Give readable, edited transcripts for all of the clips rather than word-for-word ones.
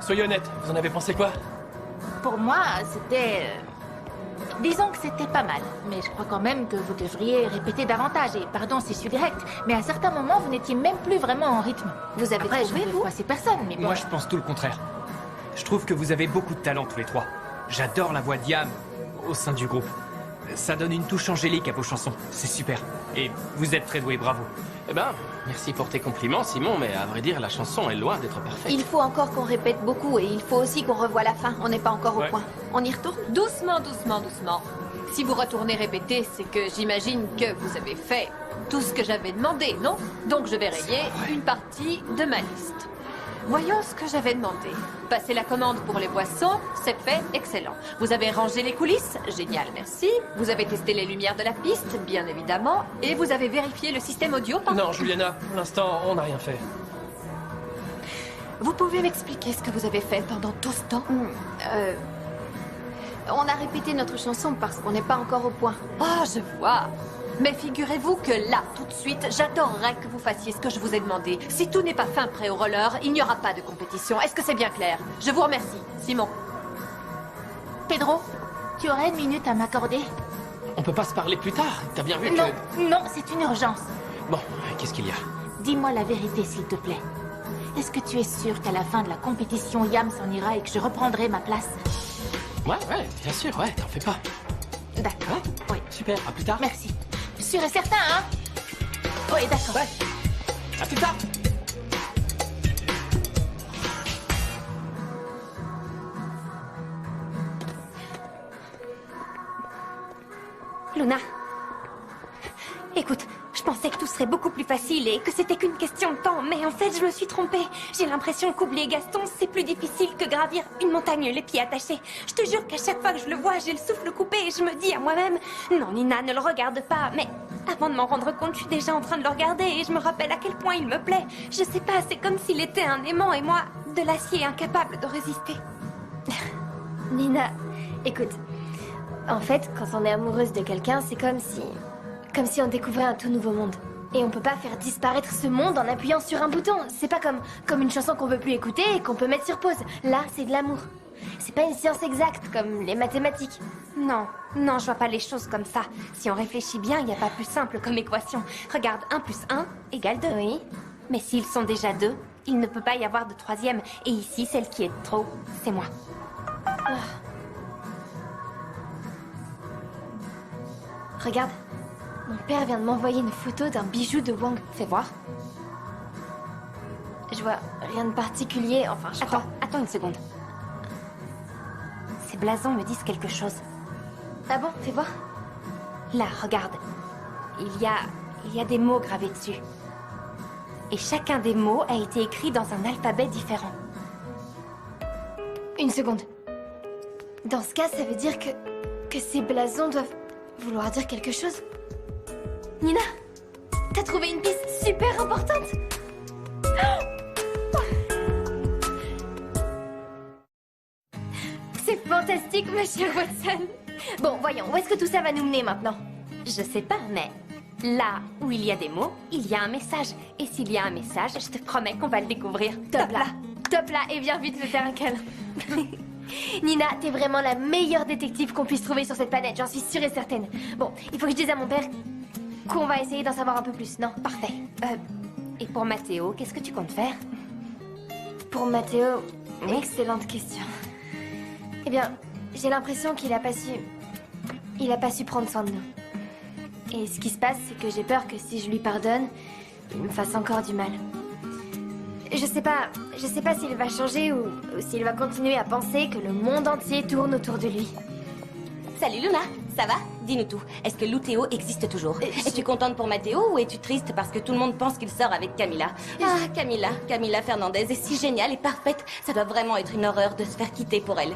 soyez honnête, vous en avez pensé quoi? Pour moi, c'était... disons que c'était pas mal. Mais je crois quand même que vous devriez répéter davantage. Et pardon si je suis direct, mais à certains moments, vous n'étiez même plus vraiment en rythme. Vous avez Après, trouvé, je ne vous? veux froisser personne, mais bon... Moi, je pense tout le contraire. Je trouve que vous avez beaucoup de talent tous les trois. J'adore la voix d'Yam au sein du groupe. Ça donne une touche angélique à vos chansons. C'est super. Et vous êtes très doués, bravo. Eh ben, merci pour tes compliments, Simon, mais à vrai dire, la chanson est loin d'être parfaite. Il faut encore qu'on répète beaucoup et il faut aussi qu'on revoie la fin. On n'est pas encore au Ouais. point. On y retourne? Doucement, doucement, doucement. Si vous retournez répéter, c'est que j'imagine que vous avez fait tout ce que j'avais demandé, non? Donc je vais rayer une partie de ma liste. Voyons ce que j'avais demandé. Passer la commande pour les boissons, c'est fait, excellent. Vous avez rangé les coulisses, génial, merci. Vous avez testé les lumières de la piste, bien évidemment. Et vous avez vérifié le système audio, pardon? Non, Juliana, pour l'instant, on n'a rien fait. Vous pouvez m'expliquer ce que vous avez fait pendant tout ce temps? On a répété notre chanson parce qu'on n'est pas encore au point. Ah, je vois. Mais figurez-vous que là, tout de suite, j'adorerais que vous fassiez ce que je vous ai demandé. Si tout n'est pas fin prêt au roller, il n'y aura pas de compétition. Est-ce que c'est bien clair? Je vous remercie. Simon. Pedro, tu aurais une minute à m'accorder? On peut pas se parler plus tard? T'as bien vu que... Non, non, c'est une urgence. Bon, qu'est-ce qu'il y a? Dis-moi la vérité, s'il te plaît. Est-ce que tu es sûr qu'à la fin de la compétition, Yam s'en ira et que je reprendrai ma place? Ouais, bien sûr, ouais, t'en fais pas. D'accord. Oui. Super, à plus tard. Merci. Sûr et certain, hein? Oui, d'accord. Ouais, à plus tard. Luna, écoute, je pensais que tout serait beaucoup plus facile et que c'était qu'une question de temps, mais en fait, je me suis trompée. J'ai l'impression qu'oublier Gaston, c'est plus difficile que gravir une montagne les pieds attachés. Je te jure qu'à chaque fois que je le vois, j'ai le souffle coupé et je me dis à moi-même, non, Nina, ne le regarde pas. Mais avant de m'en rendre compte, je suis déjà en train de le regarder et je me rappelle à quel point il me plaît. Je sais pas, c'est comme s'il était un aimant et moi, de l'acier incapable de résister. Nina, écoute, en fait, quand on est amoureuse de quelqu'un, c'est comme si on découvrait un tout nouveau monde. Et on peut pas faire disparaître ce monde en appuyant sur un bouton. C'est pas comme une chanson qu'on veut plus écouter et qu'on peut mettre sur pause. Là, c'est de l'amour. C'est pas une science exacte, comme les mathématiques. Non, non, je vois pas les choses comme ça. Si on réfléchit bien, il n'y a pas plus simple comme équation. Regarde, 1 plus 1 égale 2. Oui. Mais s'ils sont déjà 2, il ne peut pas y avoir de troisième. Et ici, celle qui est de trop, c'est moi. Regarde, mon père vient de m'envoyer une photo d'un bijou de Wang. Fais voir. Je vois rien de particulier, enfin, je crois. Attends une seconde. Ces blasons me disent quelque chose. Ah bon, fais voir. Là, regarde. Il y a des mots gravés dessus. Et chacun des mots a été écrit dans un alphabet différent. Une seconde. Dans ce cas, ça veut dire que ces blasons doivent vouloir dire quelque chose. Nina, t'as trouvé une piste super importante. C'est fantastique, ma chère Watson. Bon, voyons, où est-ce que tout ça va nous mener maintenant? Je sais pas, mais là où il y a des mots, il y a un message. Et s'il y a un message, je te promets qu'on va le découvrir. Top là, et viens vite me faire un câlin. Nina, t'es vraiment la meilleure détective qu'on puisse trouver sur cette planète, j'en suis sûre et certaine. Bon, il faut que je dise à mon père qu'on va essayer d'en savoir un peu plus, non? Parfait. Et pour Mathéo, qu'est-ce que tu comptes faire? Pour Mathéo, Oui. excellente question. Eh bien, j'ai l'impression qu'il a pas su prendre soin de nous. Et ce qui se passe, c'est que j'ai peur que si je lui pardonne, il me fasse encore du mal. Je sais pas s'il va changer ou s'il va continuer à penser que le monde entier tourne autour de lui. Salut Luna, ça va? Dis-nous tout. Est-ce que Lou-Théo existe toujours? Es-tu contente pour Mathéo ou es-tu triste parce que tout le monde pense qu'il sort avec Camilla? Ah, Camilla Fernandez est si géniale et parfaite. Ça doit vraiment être une horreur de se faire quitter pour elle.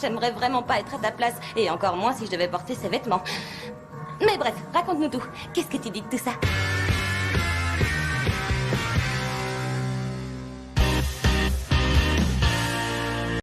J'aimerais vraiment pas être à ta place, et encore moins si je devais porter ses vêtements. Mais bref, raconte-nous tout. Qu'est-ce que tu dis de tout ça?